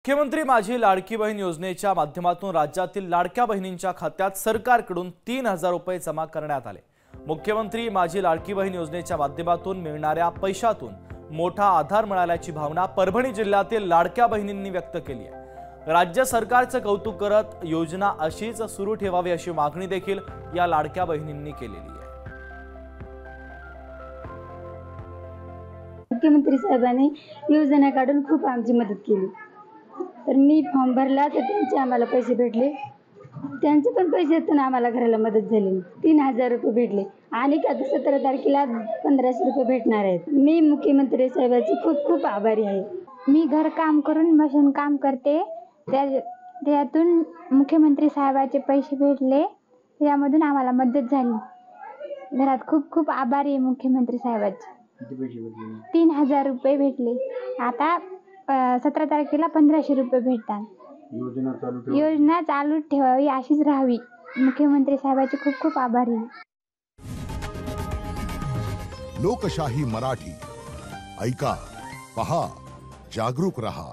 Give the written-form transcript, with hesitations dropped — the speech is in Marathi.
मुख्यमंत्री माझी लाडकी बहीण योजनेच्या माध्यमातून राज्यातील लाडक्या बहिणींच्या खात्यात सरकारकडून 3000 रुपये जमा करण्यात आले। मुख्यमंत्री माझी लाडकी बहीण योजनेच्या माध्यमातून मिळणाऱ्या पैशातून मोठा आधार मिळाल्याची भावना परभणी जिल्ह्यातील लाडक्या बहिणींनी व्यक्त केली आहे। राज्य सरकारचे कौतुक करत योजना अशीच सुरू ठेवावी अशी मागणी देखील या लाडक्या बहिणींनी केलेली आहे। मुख्यमंत्री साहेबांनी योजना काढून खूप आमची मदत केली। तर मी फॉर्म भरला तर त्यांचे आम्हाला पैसे भेटले, त्यांचे पण पैसेतून आम्हाला घराला मदत झाली। 3000 रुपये भेटले आणि आता 17 तारखेला 1500 रुपये भेटणार आहेत। मी मुख्यमंत्री साहेबांची खूप खूप आभारी आहे। मी घर काम करून मशीन काम करते, त्यातून मुख्यमंत्री साहेबांचे पैसे भेटले, त्यामधून आम्हाला मदत झाली। घरात खूप खूप आभारी आहे मुख्यमंत्री साहेबांचे। 3000 रुपये भेटले, आता 17 तारखेला 1500 रुपये भेटतात। योजना चालू ठेवावी अशीच राहावी। मुख्यमंत्री साहेबांचे खूप खूप आभारी आहे। लोकशाही मराठी ऐका, पहा, जागरूक रहा।